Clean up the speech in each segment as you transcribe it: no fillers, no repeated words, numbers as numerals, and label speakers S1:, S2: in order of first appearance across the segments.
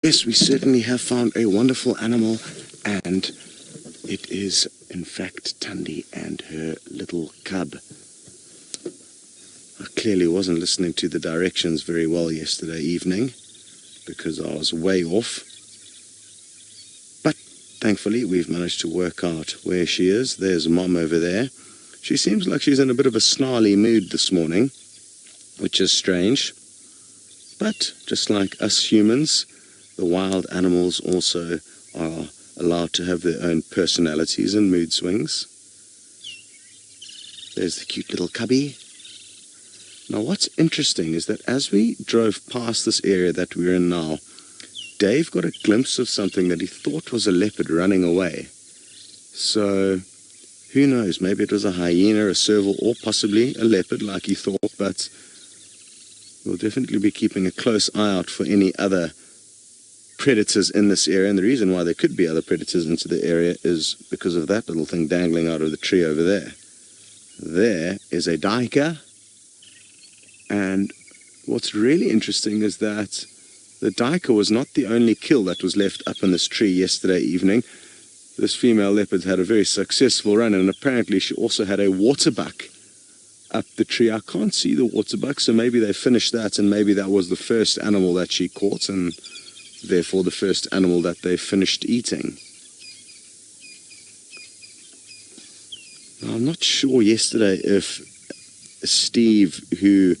S1: Yes, we certainly have found a wonderful animal, and it is, in fact, Thandi and her little cub. I clearly wasn't listening to the directions very well yesterday evening, because I was way off. But thankfully, we've managed to work out where she is. There's Mom over there. She seems like she's in a bit of a snarly mood this morning, which is strange. But just like us humans, the wild animals also are allowed to have their own personalities and mood swings. There's the cute little cubby. Now what's interesting is that as we drove past this area that we're in now, Dave got a glimpse of something that he thought was a leopard running away. So who knows, maybe it was a hyena, a serval, or possibly a leopard like he thought, but we'll definitely be keeping a close eye out for any other predators in this area. And the reason why there could be other predators into the area is because of that little thing dangling out of the tree over there. There is a duiker, and what's really interesting is that the duiker was not the only kill that was left up in this tree yesterday evening. This female leopard had a very successful run, and apparently she also had a waterbuck up the tree. I can't see the waterbuck, so maybe they finished that, and maybe that was the first animal that she caught, and therefore the first animal that they finished eating. Now, I'm not sure yesterday if Steve, who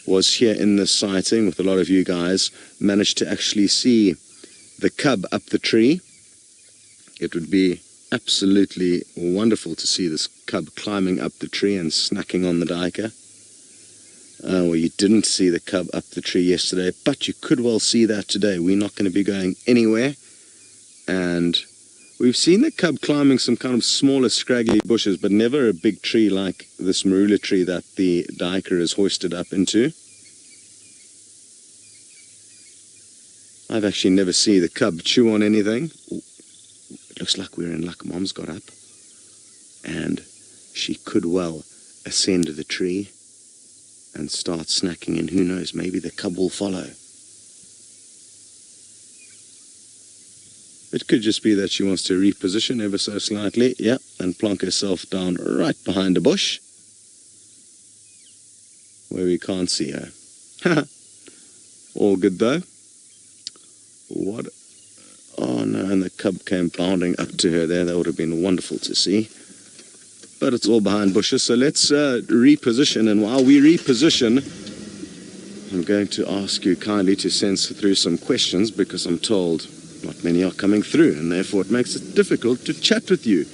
S1: was here in this sighting with a lot of you guys, managed to actually see the cub up the tree. It would be absolutely wonderful to see this cub climbing up the tree and snacking on the duiker. Well, you didn't see the cub up the tree yesterday, but you could well see that today. We're not going to be going anywhere, and we've seen the cub climbing some kind of smaller scraggly bushes, but never a big tree like this marula tree that the duiker is hoisted up into. I've actually never seen the cub chew on anything. Ooh, it looks like we're in luck. Mom's got up, and she could well ascend the tree and start snacking, and who knows, maybe the cub will follow. It could just be that she wants to reposition ever so slightly, yeah, and plonk herself down right behind a bush where we can't see her. All good though. What? Oh no, and the cub came bounding up to her there. That would have been wonderful to see. But it's all behind bushes, so let's reposition. And while we reposition, I'm going to ask you kindly to send through some questions, because I'm told not many are coming through, and therefore it makes it difficult to chat with you.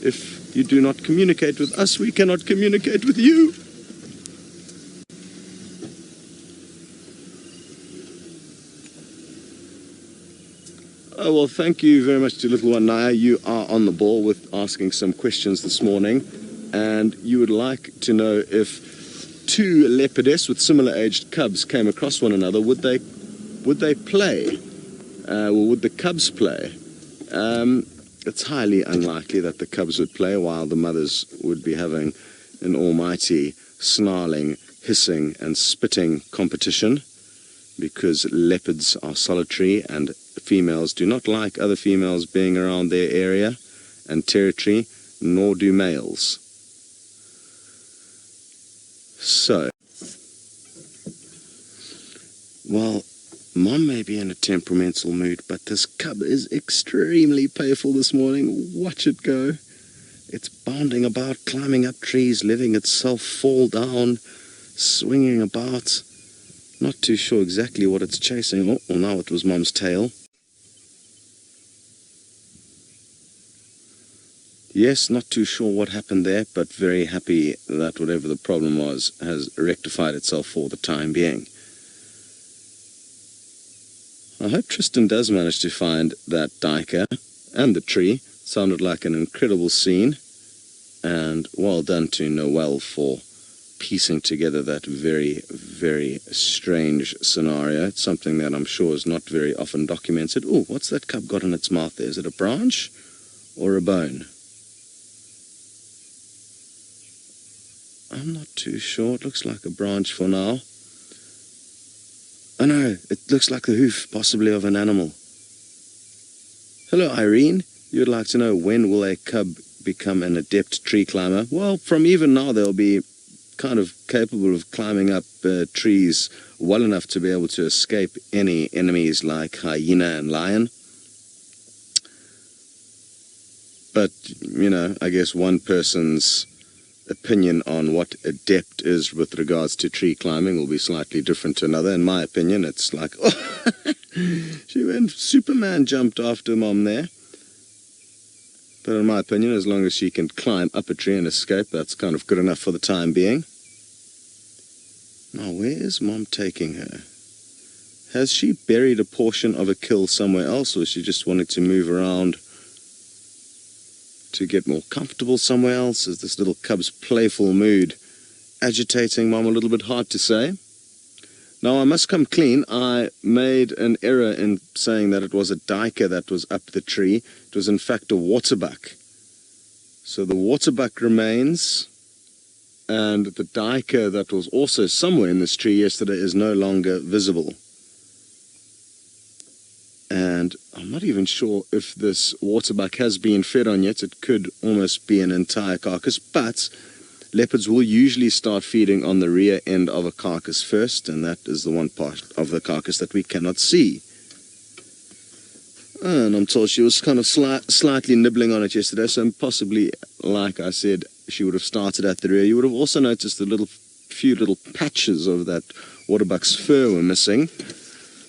S1: If you do not communicate with us, we cannot communicate with you. Oh, well, thank you very much to little one Naya. You are on the ball with asking some questions this morning, and you would like to know if two leopardess with similar aged cubs came across one another, would they play? Or would the cubs play? It's highly unlikely that the cubs would play, while the mothers would be having an almighty snarling, hissing and spitting competition, because leopards are solitary and females do not like other females being around their area and territory, nor do males. So, well, Mom may be in a temperamental mood, but this cub is extremely playful this morning. Watch it go. It's bounding about, climbing up trees, letting itself fall down, swinging about. Not too sure exactly what it's chasing. Oh, well, now it was Mom's tail. Yes, not too sure what happened there, but very happy that whatever the problem was has rectified itself for the time being. I hope Tristan does manage to find that duiker and the tree. Sounded like an incredible scene, and well done to Noel for piecing together that very, very strange scenario. It's something that I'm sure is not very often documented. Oh, what's that cub got in its mouth there? Is it a branch or a bone? I'm not too sure. It looks like a branch for now. Oh no, it looks like the hoof, possibly of an animal. Hello, Irene. You'd like to know, when will a cub become an adept tree climber? Well, from even now they'll be kind of capable of climbing up trees well enough to be able to escape any enemies like hyena and lion. But, you know, I guess one person's opinion on what adept is with regards to tree climbing will be slightly different to another. In my opinion, it's like, oh, she went Superman jumped after Mom there. But in my opinion, as long as she can climb up a tree and escape, that's kind of good enough for the time being. Now, where is Mom taking her? Has she buried a portion of a kill somewhere else, or is she just wanting to move around to get more comfortable somewhere else? Is this little cub's playful mood agitating Mom a little bit? Hard to say. Now, I must come clean. I made an error in saying that it was a duiker that was up the tree. It was in fact a waterbuck. So the waterbuck remains, and the duiker that was also somewhere in this tree yesterday is no longer visible. And I'm not even sure if this waterbuck has been fed on yet. It could almost be an entire carcass, but leopards will usually start feeding on the rear end of a carcass first, and that is the one part of the carcass that we cannot see. And I'm told she was kind of slightly nibbling on it yesterday, so possibly, like I said, she would have started at the rear. You would have also noticed the few little patches of that waterbuck's fur were missing.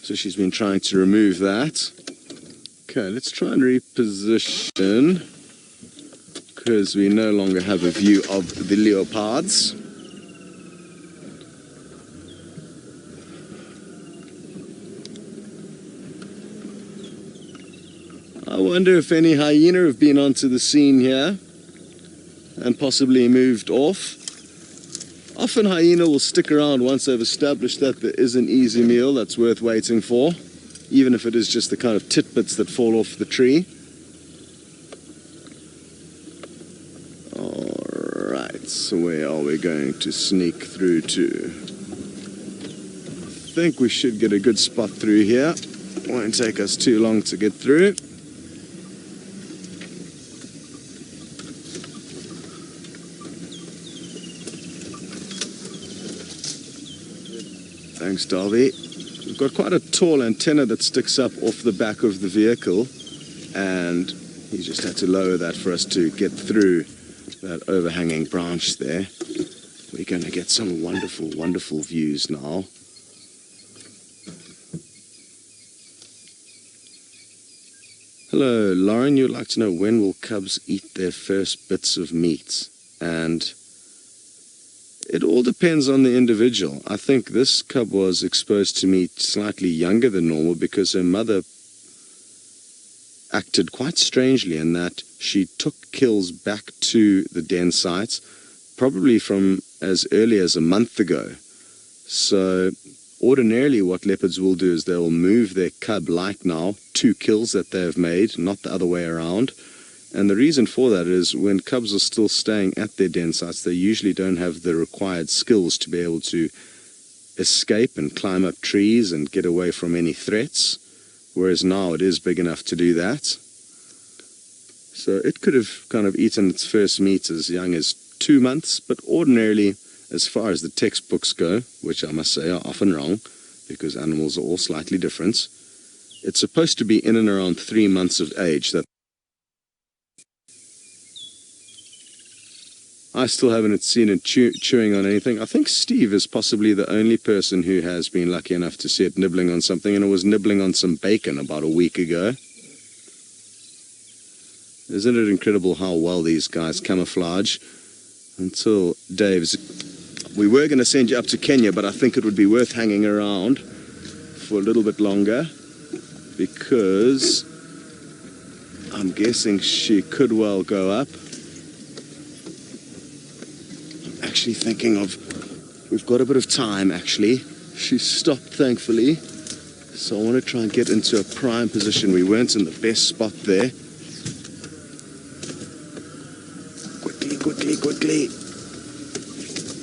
S1: So she's been trying to remove that. Okay, let's try and reposition, because we no longer have a view of the leopards. I wonder if any hyena have been onto the scene here and possibly moved off. Often hyena will stick around once they've established that there is an easy meal that's worth waiting for, even if it is just the kind of titbits that fall off the tree. Alright, so where are we going to sneak through to? I think we should get a good spot through here. Won't take us too long to get through. Thanks, Darby. We've got quite a tall antenna that sticks up off the back of the vehicle, and he just had to lower that for us to get through that overhanging branch there. We're going to get some wonderful, wonderful views now. Hello, Lauren. You'd like to know, when will cubs eat their first bits of meat? And it all depends on the individual. I think this cub was exposed to meat slightly younger than normal because her mother acted quite strangely in that she took kills back to the den sites, probably from as early as a month ago. So ordinarily what leopards will do is they'll move their cub, like now, 2 kills that they've made, not the other way around. And the reason for that is when cubs are still staying at their den sites, they usually don't have the required skills to be able to escape and climb up trees and get away from any threats, whereas now it is big enough to do that. So it could have kind of eaten its first meat as young as 2 months, but ordinarily, as far as the textbooks go, which I must say are often wrong, because animals are all slightly different, it's supposed to be in and around 3 months of age that I still haven't seen it chewing on anything. I think Steve is possibly the only person who has been lucky enough to see it nibbling on something, and it was nibbling on some bacon about a week ago. Isn't it incredible how well these guys camouflage? Until Dave's... We were going to send you up to Kenya, but I think it would be worth hanging around for a little bit longer, because I'm guessing she could well go up. Actually thinking of, we've got a bit of time actually. She stopped thankfully, so I want to try and get into a prime position. We weren't in the best spot there. Quickly.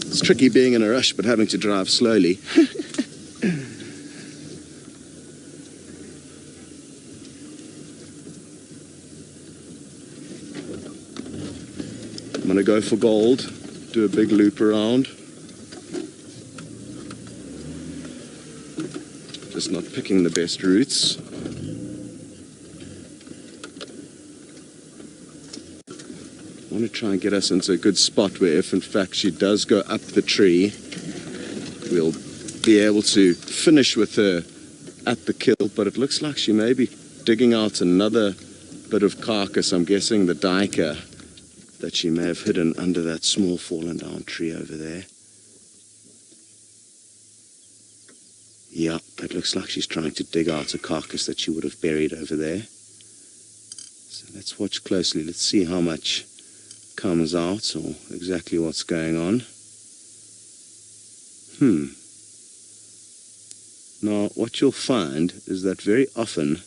S1: It's tricky being in a rush but having to drive slowly. going to go for gold, do a big loop around. Just not picking the best routes. I want to try and get us into a good spot where if in fact she does go up the tree, we'll be able to finish with her at the kill. But it looks like she may be digging out another bit of carcass. I'm guessing the duiker that she may have hidden under that small fallen down tree over there. Yeah, it looks like she's trying to dig out a carcass that she would have buried over there. So let's watch closely. Let's see how much comes out or exactly what's going on. Now, what you'll find is that very often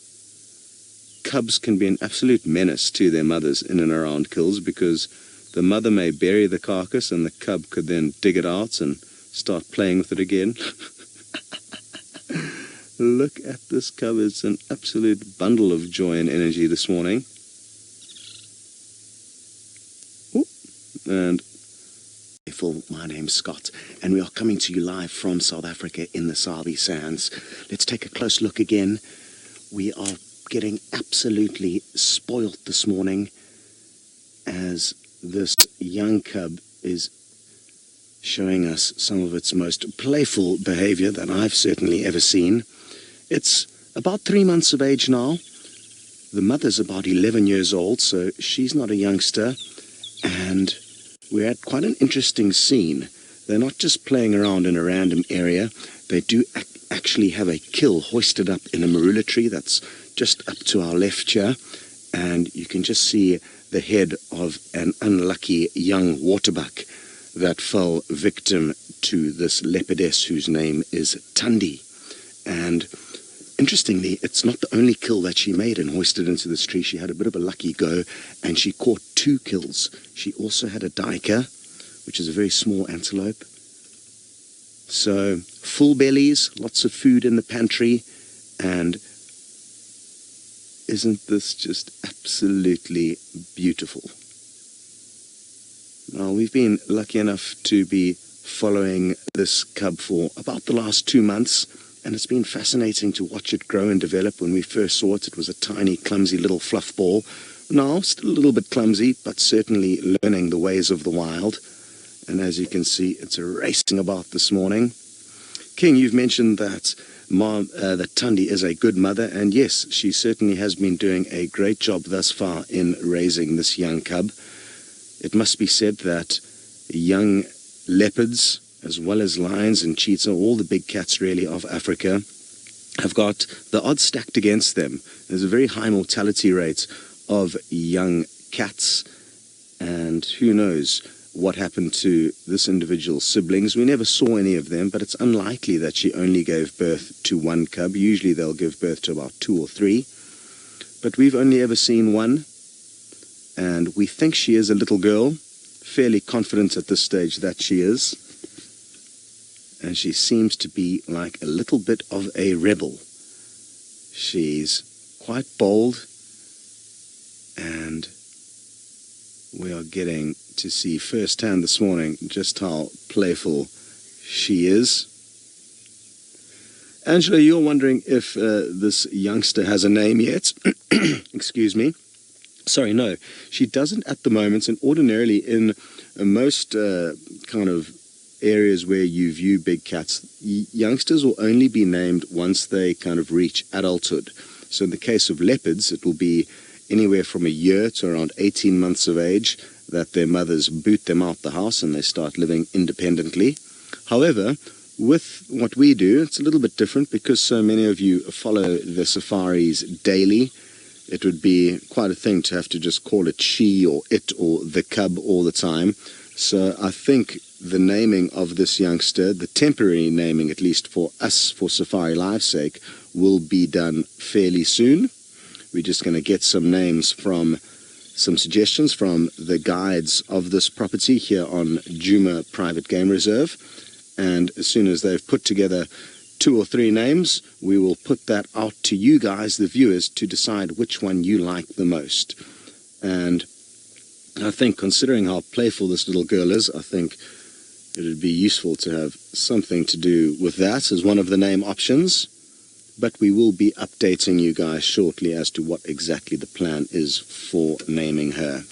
S1: cubs can be an absolute menace to their mothers in and around kills, because the mother may bury the carcass and the cub could then dig it out and start playing with it again. Look at this cub. It's an absolute bundle of joy and energy this morning. Ooh. And my name's Scott, and we are coming to you live from South Africa in the Sabi Sands. Let's take a close look again. We are getting absolutely spoilt this morning as this young cub is showing us some of its most playful behavior that I've certainly ever seen. It's about 3 months of age now. The mother's about 11 years old, so she's not a youngster, and we're at quite an interesting scene. They're not just playing around in a random area. They do actually have a kill hoisted up in a marula tree that's just up to our left here, and you can just see the head of an unlucky young waterbuck that fell victim to this leopardess whose name is Thandi. And interestingly, it's not the only kill that she made and hoisted into this tree. She had a bit of a lucky go, and she caught 2 kills. She also had a duiker, which is a very small antelope. So, full bellies, lots of food in the pantry, and isn't this just absolutely beautiful? Now, we've been lucky enough to be following this cub for about the last 2 months, and it's been fascinating to watch it grow and develop. When we first saw it, it was a tiny, clumsy little fluff ball. Now, still a little bit clumsy, but certainly learning the ways of the wild. And as you can see, it's racing about this morning. King, you've mentioned that that Thandi is a good mother, and yes, she certainly has been doing a great job thus far in raising this young cub. It must be said that young leopards, as well as lions and cheetah, all the big cats really of Africa, have got the odds stacked against them. There's a very high mortality rate of young cats, and who knows what happened to this individual's siblings. We never saw any of them, but it's unlikely that she only gave birth to 1 cub. Usually they'll give birth to about 2 or 3, but we've only ever seen 1, and we think she is a little girl, fairly confident at this stage that she is, and she seems to be like a little bit of a rebel. She's quite bold, and we are getting to see firsthand this morning just how playful she is. Angela, you're wondering if this youngster has a name yet. Excuse me. Sorry, no, she doesn't at the moment, and ordinarily in most kind of areas where you view big cats, youngsters will only be named once they kind of reach adulthood. So in the case of leopards, it will be anywhere from a year to around 18 months of age that their mothers boot them out the house and they start living independently. However, with what we do, it's a little bit different because so many of you follow the safaris daily. It would be quite a thing to have to just call it she or it or the cub all the time. So I think the naming of this youngster, the temporary naming at least for us, for Safari Live's sake, will be done fairly soon. We're just going to get some names from some suggestions from the guides of this property here on Djuma Private Game Reserve. And as soon as they've put together 2 or 3 names, we will put that out to you guys, the viewers, to decide which one you like the most. And I think, considering how playful this little girl is, I think it would be useful to have something to do with that as one of the name options. But we will be updating you guys shortly as to what exactly the plan is for naming her.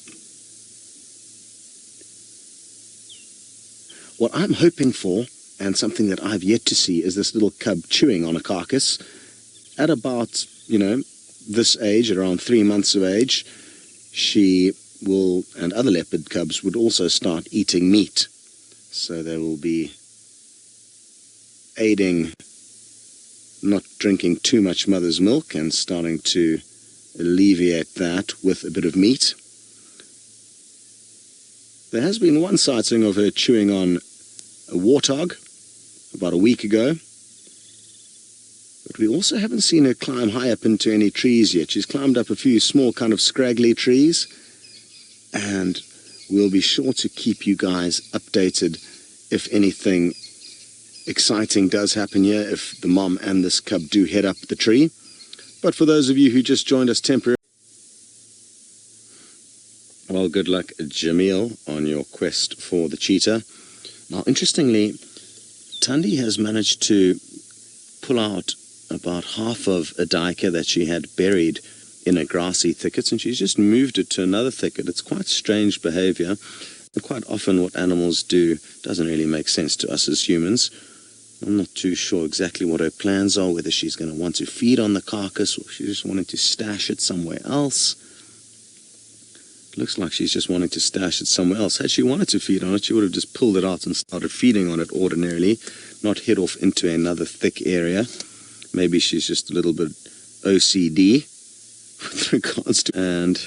S1: What I'm hoping for, and something that I've yet to see, is this little cub chewing on a carcass. At about, this age, at around 3 months of age, she will, and other leopard cubs would also start eating meat. So they will be aiding not drinking too much mother's milk and starting to alleviate that with a bit of meat. There has been one sighting of her chewing on a warthog about a week ago, but we also haven't seen her climb high up into any trees yet. She's climbed up a few small kind of scraggly trees, and we'll be sure to keep you guys updated if anything exciting does happen here, if the mom and this cub do head up the tree. But for those of you who just joined us temporarily, well, good luck, Jamil, on your quest for the cheetah. Now, interestingly, Thandi has managed to pull out about half of a duiker that she had buried in a grassy thicket, and she's just moved it to another thicket. It's quite strange behavior, and quite often what animals do doesn't really make sense to us as humans. I'm not too sure exactly what her plans are, whether she's going to want to feed on the carcass or she's just wanting to stash it somewhere else. It looks like she's just wanting to stash it somewhere else. Had she wanted to feed on it, she would have just pulled it out and started feeding on it ordinarily, not head off into another thick area. Maybe she's just a little bit OCD with regards to... And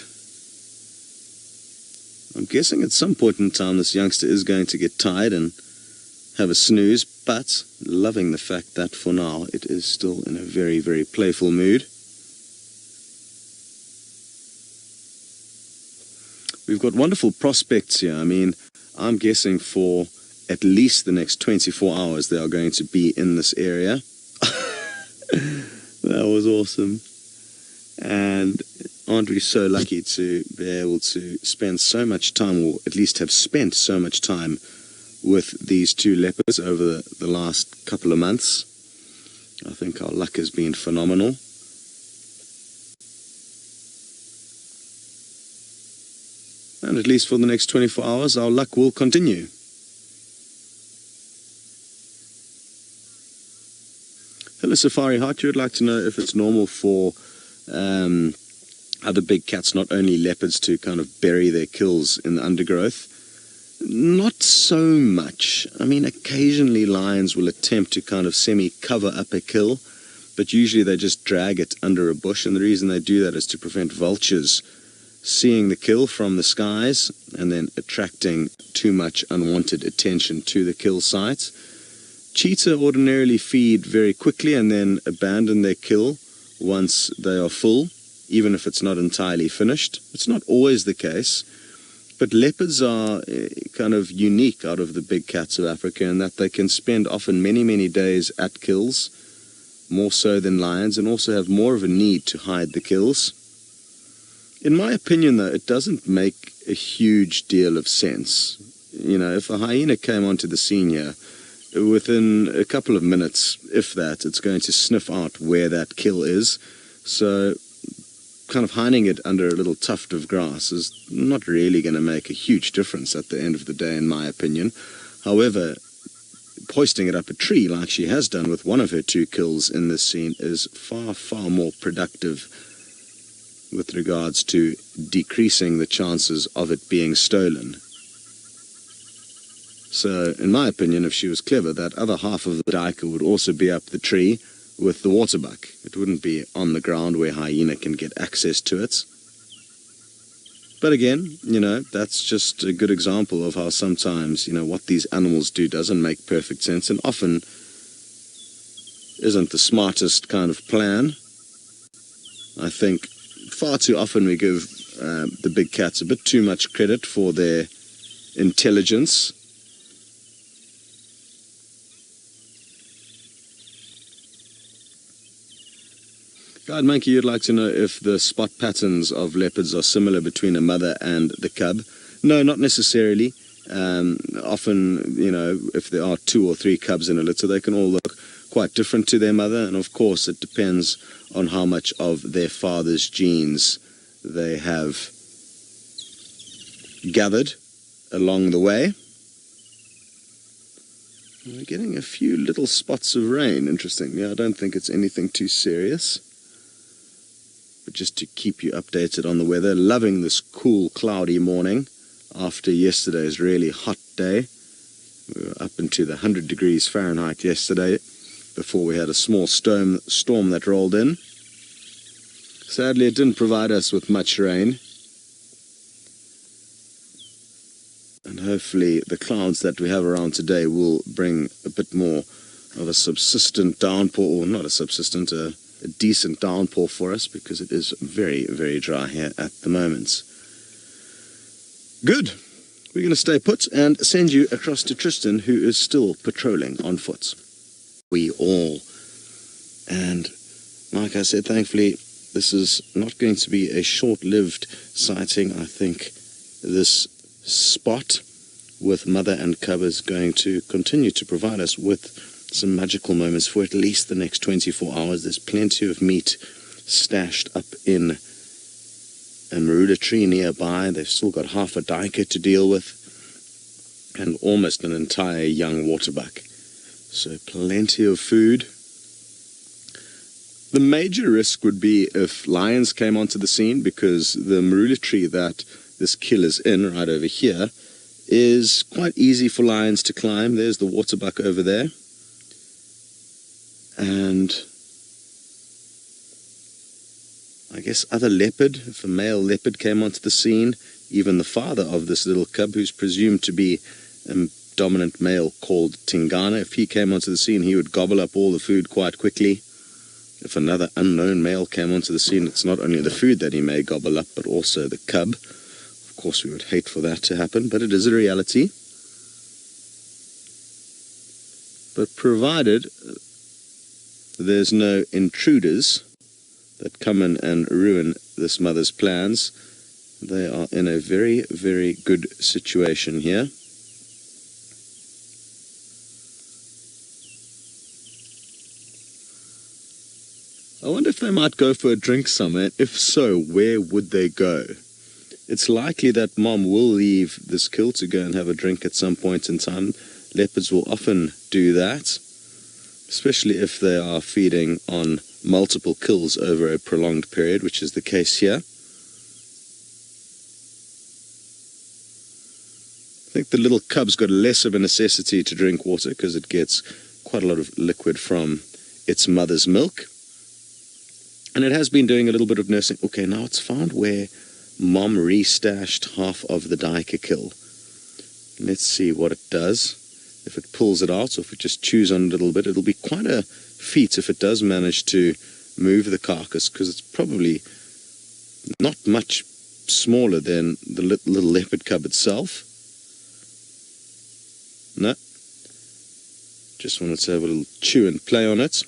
S1: I'm guessing at some point in time this youngster is going to get tired and have a snooze, but loving the fact that for now it is still in a very, very playful mood. We've got wonderful prospects here. I mean, I'm guessing for at least the next 24 hours they are going to be in this area. That was awesome. And aren't we so lucky to be able to spend so much time, or at least have spent so much time, with these two leopards over the last couple of months. I think our luck has been phenomenal. And at least for the next 24 hours, our luck will continue. Hello, Safari Heart. You would like to know if it's normal for other big cats, not only leopards, to kind of bury their kills in the undergrowth. Not so much. I mean, occasionally lions will attempt to kind of semi-cover up a kill, but usually they just drag it under a bush, and the reason they do that is to prevent vultures seeing the kill from the skies and then attracting too much unwanted attention to the kill site. Cheetah ordinarily feed very quickly and then abandon their kill once they are full, even if it's not entirely finished. It's not always the case. But leopards are kind of unique out of the big cats of Africa in that they can spend often many, many days at kills, more so than lions, and also have more of a need to hide the kills. In my opinion, though, it doesn't make a huge deal of sense. You know, if a hyena came onto the scene here, within a couple of minutes, if that, it's going to sniff out where that kill is. So kind of hiding it under a little tuft of grass is not really going to make a huge difference at the end of the day, in my opinion. However, hoisting it up a tree like she has done with one of her two kills in this scene is far, far more productive with regards to decreasing the chances of it being stolen. So, in my opinion, if she was clever, that other half of the duiker would also be up the tree with the waterbuck. It wouldn't be on the ground where hyena can get access to it. But again, you know, that's just a good example of how sometimes, you know, what these animals do doesn't make perfect sense and often isn't the smartest kind of plan. I think far too often we give the big cats a bit too much credit for their intelligence. Guide Monkey, you'd like to know if the spot patterns of leopards are similar between a mother and the cub. No, not necessarily. Often, you know, if there are 2 or 3 cubs in a litter, they can all look quite different to their mother, and of course it depends on how much of their father's genes they have gathered along the way. We're getting a few little spots of rain, interestingly. I don't think it's anything too serious, but just to keep you updated on the weather. Loving this cool, cloudy morning after yesterday's really hot day. We were up into the 100 degrees Fahrenheit yesterday before we had a small storm that rolled in. Sadly, it didn't provide us with much rain. And hopefully the clouds that we have around today will bring a bit more of a subsistent downpour, or not a subsistent, a decent downpour for us, because it is very, very dry here at the moment. Good. We're going to stay put and send you across to Tristan, who is still patrolling on foot. We all. And like I said, thankfully, this is not going to be a short-lived sighting. I think this spot with mother and cub is going to continue to provide us with some magical moments for at least the next 24 hours. There's plenty of meat stashed up in a marula tree nearby. They've still got half a duiker to deal with and almost an entire young waterbuck. So plenty of food. The major risk would be if lions came onto the scene, because the marula tree that this kill is in, right over here, is quite easy for lions to climb. There's the waterbuck over there. And I guess other leopard, if a male leopard came onto the scene, even the father of this little cub, who's presumed to be a dominant male called Tingana, if he came onto the scene, he would gobble up all the food quite quickly. If another unknown male came onto the scene, it's not only the food that he may gobble up, but also the cub. Of course, we would hate for that to happen, but it is a reality. But provided there's no intruders that come in and ruin this mother's plans, they are in a very, very good situation here. I wonder if they might go for a drink somewhere. If so, where would they go? It's likely that Mom will leave this kill to go and have a drink at some point in time. Leopards will often do that, especially if they are feeding on multiple kills over a prolonged period, which is the case here. I think the little cub's got less of a necessity to drink water because it gets quite a lot of liquid from its mother's milk. And it has been doing a little bit of nursing. Okay, now it's found where Mom restashed half of the duiker kill. Let's see what it does. If it pulls it out, or if it just chews on it a little bit, it'll be quite a feat if it does manage to move the carcass, because it's probably not much smaller than the little leopard cub itself. No. Just wanted to have a little chew and play on it.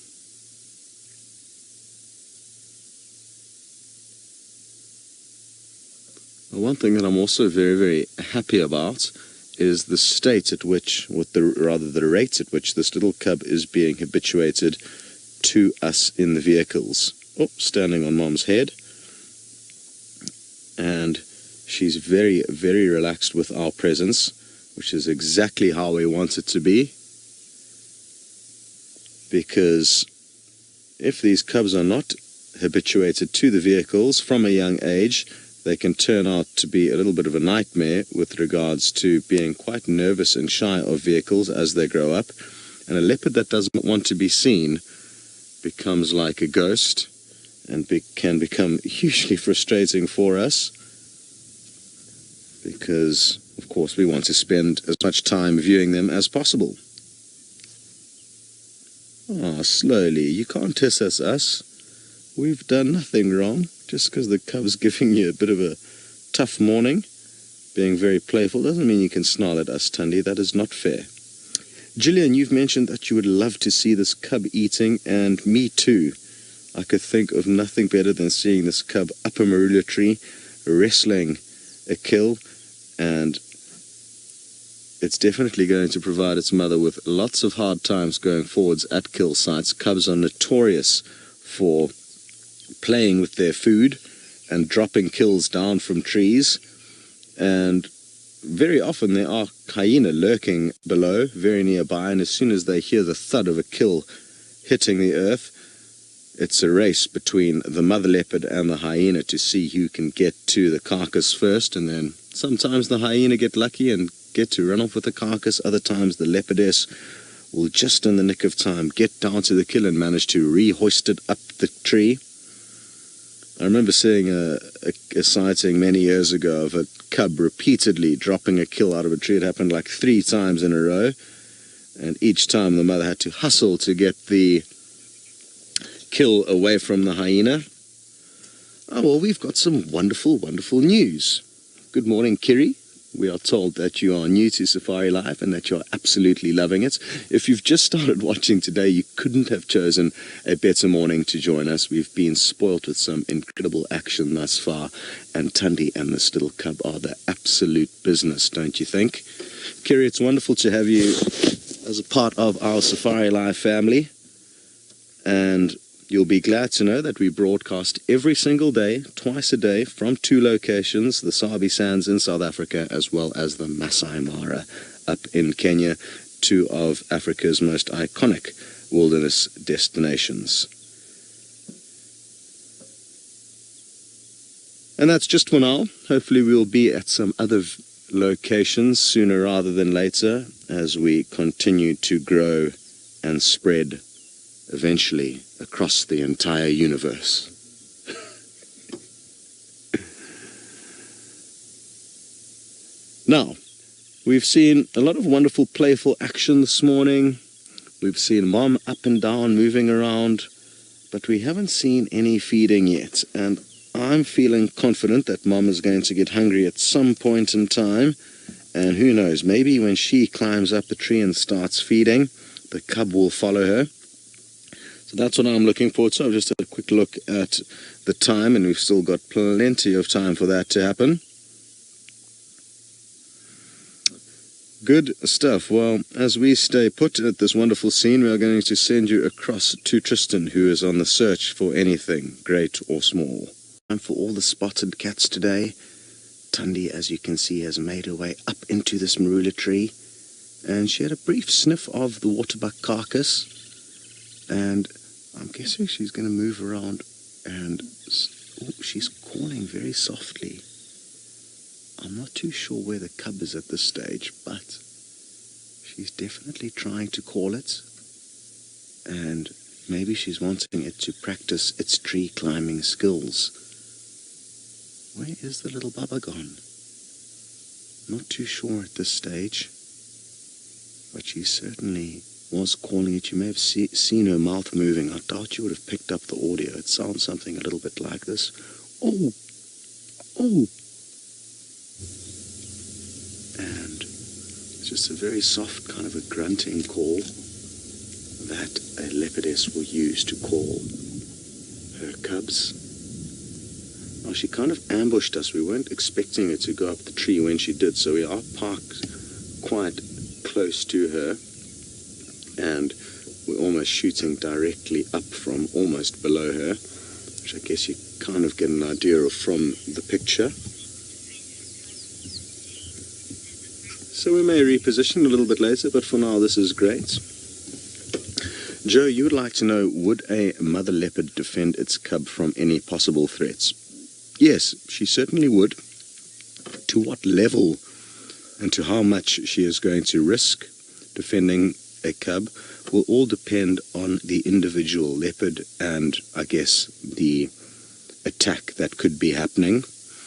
S1: One thing that I'm also very, very happy about is the state at which, the rate at which this little cub is being habituated to us in the vehicles. Oh, standing on Mom's head. And she's very, very relaxed with our presence, which is exactly how we want it to be. Because if these cubs are not habituated to the vehicles from a young age, they can turn out to be a little bit of a nightmare with regards to being quite nervous and shy of vehicles as they grow up. And a leopard that doesn't want to be seen becomes like a ghost and can become hugely frustrating for us, because, of course, we want to spend as much time viewing them as possible. Ah, slowly. You can't hiss us. We've done nothing wrong. Just because the cub's giving you a bit of a tough morning, being very playful, doesn't mean you can snarl at us, Thandi. That is not fair. Gillian, you've mentioned that you would love to see this cub eating, and me too. I could think of nothing better than seeing this cub up a marula tree, wrestling a kill, and it's definitely going to provide its mother with lots of hard times going forwards at kill sites. Cubs are notorious for playing with their food and dropping kills down from trees, and very often there are hyena lurking below, very nearby, and as soon as they hear the thud of a kill hitting the earth, it's a race between the mother leopard and the hyena to see who can get to the carcass first, and then sometimes the hyena get lucky and get to run off with the carcass. Other times the leopardess will, just in the nick of time, get down to the kill and manage to re-hoist it up the tree. I remember seeing a sighting many years ago of a cub repeatedly dropping a kill out of a tree. It happened like 3 times in a row, and each time the mother had to hustle to get the kill away from the hyena. Oh, well, we've got some wonderful, wonderful news. Good morning, Kiri. We are told that you are new to Safari Life and that you are absolutely loving it. If you've just started watching today, you couldn't have chosen a better morning to join us. We've been spoilt with some incredible action thus far, and Thandi and this little cub are the absolute business, don't you think? Kiri, it's wonderful to have you as a part of our Safari Life family, and you'll be glad to know that we broadcast every single day, twice a day, from 2 locations, the Sabi Sands in South Africa, as well as the Masai Mara up in Kenya, 2 of Africa's most iconic wilderness destinations. And that's just for now. Hopefully we'll be at some other locations sooner rather than later as we continue to grow and spread eventually across the entire universe. Now, we've seen a lot of wonderful playful action this morning. We've seen Mom up and down moving around, but we haven't seen any feeding yet, and I'm feeling confident that Mom is going to get hungry at some point in time, and who knows, maybe when she climbs up the tree and starts feeding, the cub will follow her. So that's what I'm looking forward to. I've just had a quick look at the time, and we've still got plenty of time for that to happen. Good stuff. Well, as we stay put at this wonderful scene, we are going to send you across to Tristan, who is on the search for anything, great or small. And for all the spotted cats today, Thandi, as you can see, has made her way up into this marula tree, and she had a brief sniff of the waterbuck carcass, and I'm guessing she's going to move around, and she's calling very softly. I'm not too sure where the cub is at this stage, but she's definitely trying to call it, and maybe she's wanting it to practice its tree climbing skills. Where is the little bubba gone? Not too sure at this stage, but she certainly was calling it. You may have seen her mouth moving. I doubt you would have picked up the audio. It sounds something a little bit like this. Oh, oh. And it's just a very soft kind of a grunting call that a leopardess will use to call her cubs. Well, she kind of ambushed us. We weren't expecting her to go up the tree when she did, so we are parked quite close to her, and we're almost shooting directly up from almost below her, which I guess you kind of get an idea of from the picture. So we may reposition a little bit later, but for now this is great. Joe, you would like to know, would a mother leopard defend its cub from any possible threats? Yes, she certainly would. To what level and to how much she is going to risk defending a cub will all depend on the individual leopard and, I guess, the attack that could be happening.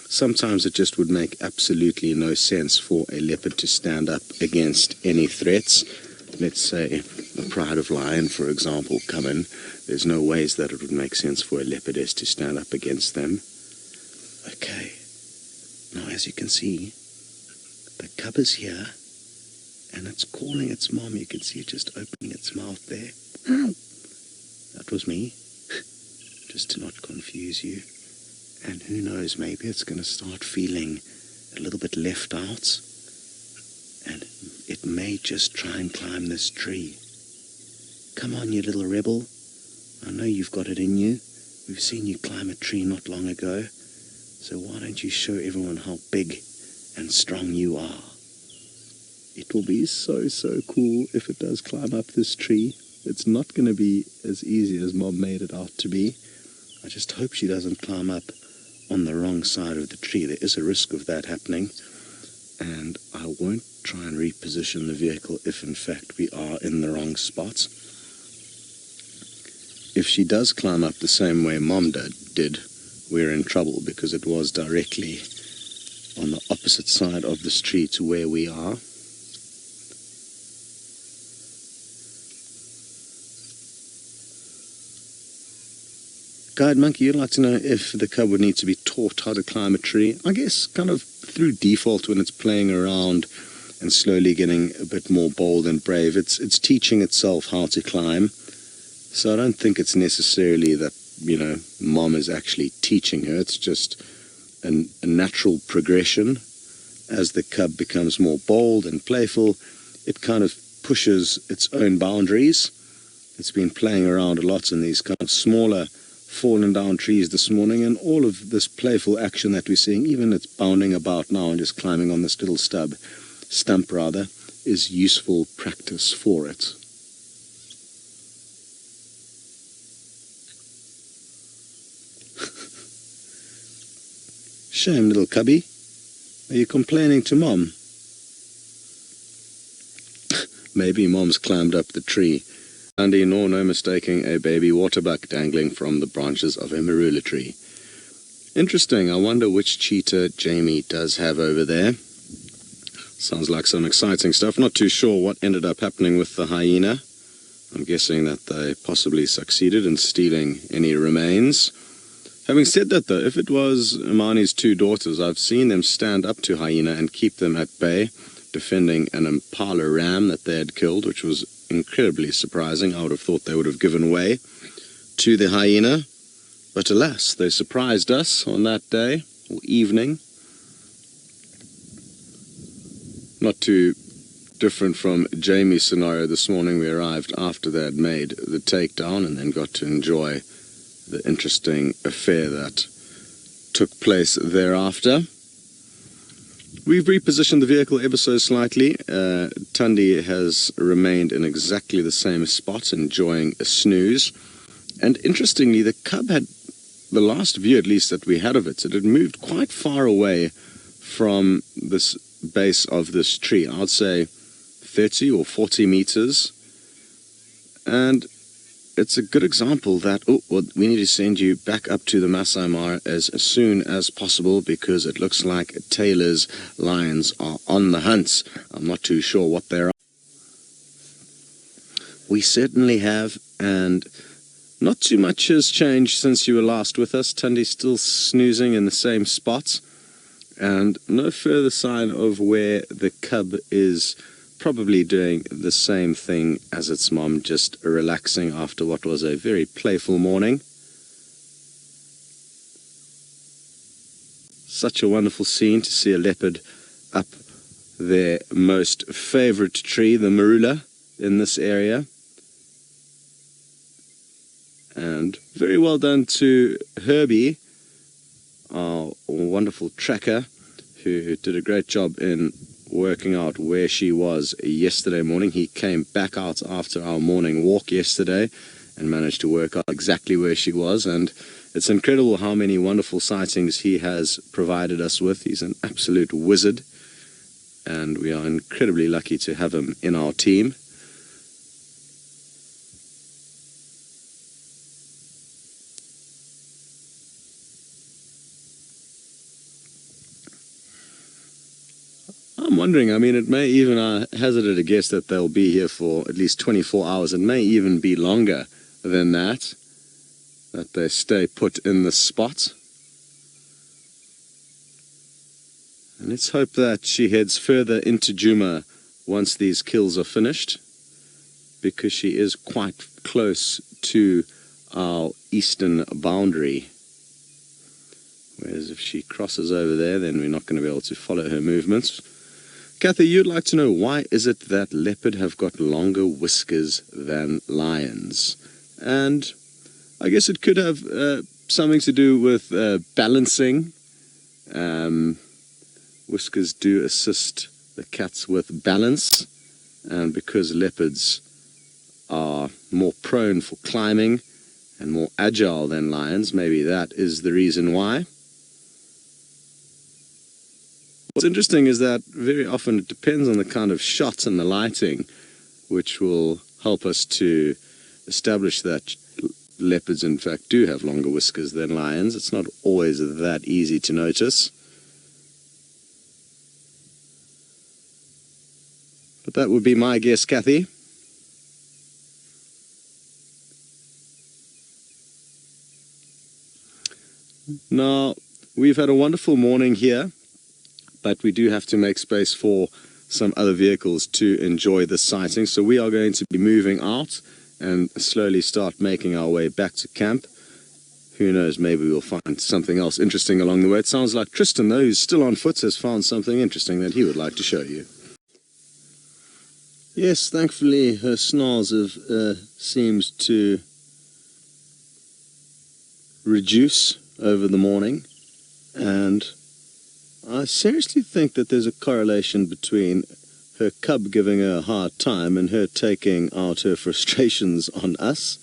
S1: Sometimes it just would make absolutely no sense for a leopard to stand up against any threats. Let's say a pride of lion, for example, come in. There's no ways that it would make sense for a leopardess to stand up against them. Okay, now as you can see, the cub is here, and it's calling its mom. You can see it just opening its mouth there. Ow! That was me, just to not confuse you. And who knows, maybe it's going to start feeling a little bit left out, and it may just try and climb this tree. Come on, you little rebel. I know you've got it in you. We've seen you climb a tree not long ago. So why don't you show everyone how big and strong you are? It will be so cool if it does climb up this tree. It's not going to be as easy as Mom made it out to be. I just hope she doesn't climb up on the wrong side of the tree. There is a risk of that happening. And I won't try and reposition the vehicle if in fact we are in the wrong spot. If she does climb up the same way Mom did, we're in trouble because it was directly on the opposite side of the street to where we are. Guide Monkey, you'd like to know if the cub would need to be taught how to climb a tree. I guess kind of through default when it's playing around and slowly getting a bit more bold and brave. It's teaching itself how to climb. So I don't think it's necessarily that, Mom is actually teaching her. It's just a natural progression. As the cub becomes more bold and playful, it kind of pushes its own boundaries. It's been playing around a lot in these kind of smaller fallen down trees this morning, and all of this playful action that we're seeing, even it's bounding about now and just climbing on this little stump rather, is useful practice for it. Shame, little cubby. Are you complaining to Mom? Maybe Mom's climbed up the tree. Thandi, no mistaking a baby waterbuck dangling from the branches of a marula tree. Interesting. I wonder which cheetah Jamie does have over there. Sounds like some exciting stuff. Not too sure what ended up happening with the hyena. I'm guessing that they possibly succeeded in stealing any remains. Having said that, though, if it was Imani's two daughters, I've seen them stand up to hyena and keep them at bay, defending an impala ram that they had killed, which was incredibly surprising. I would have thought they would have given way to the hyena, but alas, they surprised us on that day, or evening. Not too different from Jamie's scenario this morning. We arrived after they had made the takedown and then got to enjoy the interesting affair that took place thereafter. We've repositioned the vehicle ever so slightly. Thandi has remained in exactly the same spot, enjoying a snooze. And interestingly, the cub had, the last view at least that we had of it, it had moved quite far away from this base of this tree. I'd say 30 or 40 meters. And it's a good example that, we need to send you back up to the Masai Mara as soon as possible because it looks like Taylor's lions are on the hunt. I'm not too sure what they're on. We certainly have, and not too much has changed since you were last with us. Thandi's still snoozing in the same spot, and no further sign of where the cub is. Probably doing the same thing as its mom, just relaxing after what was a very playful morning. Such a wonderful scene to see a leopard up their most favorite tree, the marula, in this area. And very well done to Herbie, our wonderful tracker, who did a great job in working out where she was yesterday morning. He came back out after our morning walk yesterday and managed to work out exactly where she was, and it's incredible how many wonderful sightings he has provided us with. He's an absolute wizard, and we are incredibly lucky to have him in our team. I'm wondering, it may even, I hazarded a guess that they'll be here for at least 24 hours. It may even be longer than that they stay put in the spot. And let's hope that she heads further into Djuma once these kills are finished, because she is quite close to our eastern boundary, Whereas if she crosses over there, then we're not going to be able to follow her movements. Kathy, you'd like to know, why is it that leopard have got longer whiskers than lions? And I guess it could have something to do with balancing. Whiskers do assist the cats with balance, and because leopards are more prone for climbing and more agile than lions, maybe that is the reason why. What's interesting is that very often it depends on the kind of shot and the lighting, which will help us to establish that leopards in fact do have longer whiskers than lions. It's not always that easy to notice. But that would be my guess, Kathy. Now, we've had a wonderful morning here, but we do have to make space for some other vehicles to enjoy the sighting. So we are going to be moving out and slowly start making our way back to camp. Who knows, maybe we'll find something else interesting along the way. It sounds like Tristan, though, who's still on foot, has found something interesting that he would like to show you. Yes, thankfully her snarls have seemed to reduce over the morning, and I seriously think that there's a correlation between her cub giving her a hard time and her taking out her frustrations on us.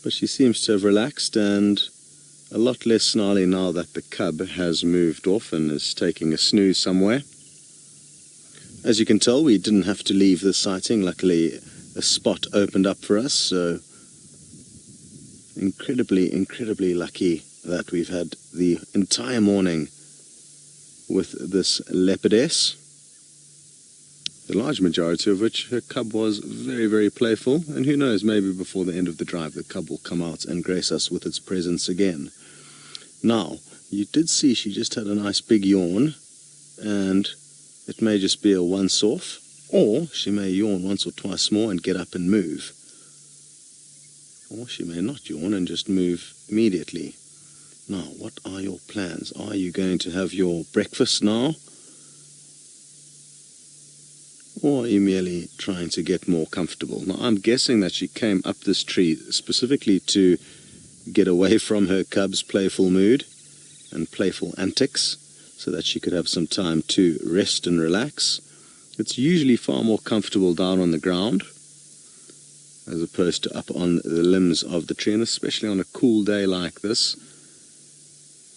S1: But she seems to have relaxed and a lot less snarly now that the cub has moved off and is taking a snooze somewhere. As you can tell, we didn't have to leave the sighting. Luckily, a spot opened up for us, so incredibly lucky that we've had the entire morning with this leopardess, the large majority of which her cub was very playful, and who knows, maybe before the end of the drive the cub will come out and grace us with its presence again. Now, you did see she just had a nice big yawn, and it may just be a once-off, or she may yawn once or twice more and get up and move. Or she may not yawn and just move immediately. Now, what are your plans? Are you going to have your breakfast now? Or are you merely trying to get more comfortable? Now, I'm guessing that she came up this tree specifically to get away from her cub's playful mood and playful antics, so that she could have some time to rest and relax. It's usually far more comfortable down on the ground as opposed to up on the limbs of the tree, and especially on a cool day like this.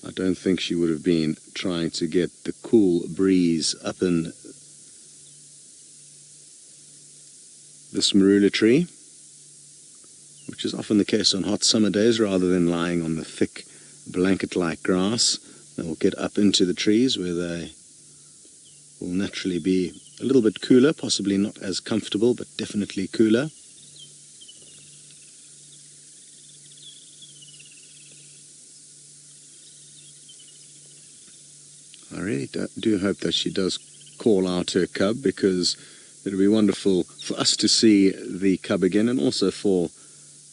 S1: I don't think she would have been trying to get the cool breeze up in this marula tree, which is often the case on hot summer days. Rather than lying on the thick blanket-like grass, they will get up into the trees where they will naturally be a little bit cooler, possibly not as comfortable, but definitely cooler. I really do hope that she does call out her cub, because it'll be wonderful for us to see the cub again, and also for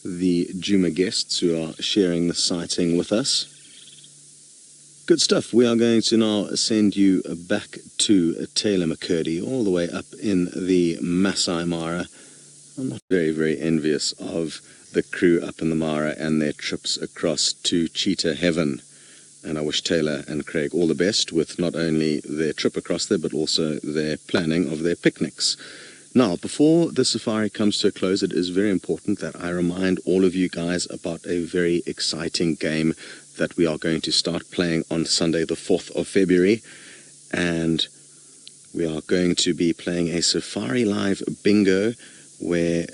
S1: the Djuma guests who are sharing the sighting with us. Good stuff. We are going to now send you back to Taylor McCurdy, all the way up in the Masai Mara. I'm not very envious of the crew up in the Mara and their trips across to cheetah heaven. And I wish Taylor and Craig all the best with not only their trip across there, but also their planning of their picnics. Now, before the safari comes to a close, it is very important that I remind all of you guys about a very exciting game that we are going to start playing on Sunday the 4th of February. And we are going to be playing a Safari Live bingo, where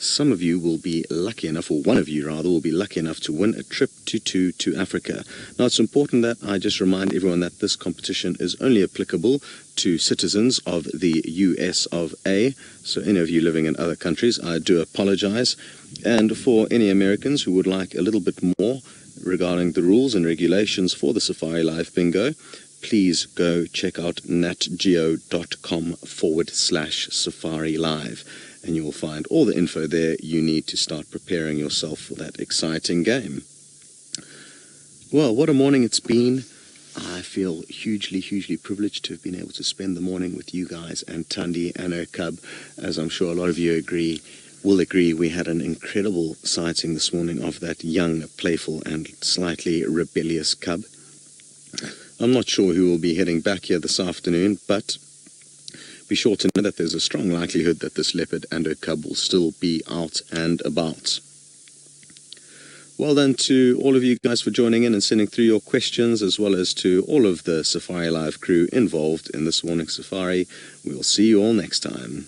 S1: some of you will be lucky enough, or one of you rather, will be lucky enough to win a trip to Africa. Now, it's important that I just remind everyone that this competition is only applicable to citizens of the US of A. So any of you living in other countries, I do apologize. And for any Americans who would like a little bit more regarding the rules and regulations for the Safari Live bingo, please go check out natgeo.com/Safari Live, and you will find all the info there you need to start preparing yourself for that exciting game. Well, what a morning it's been. I feel hugely privileged to have been able to spend the morning with you guys and Thandi and her cub. As I'm sure a lot of you will agree, we had an incredible sighting this morning of that young, playful and slightly rebellious cub. I'm not sure who will be heading back here this afternoon, but be sure to know that there's a strong likelihood that this leopard and her cub will still be out and about. Well done to all of you guys for joining in and sending through your questions, as well as to all of the Safari Live crew involved in this morning's safari. We will see you all next time.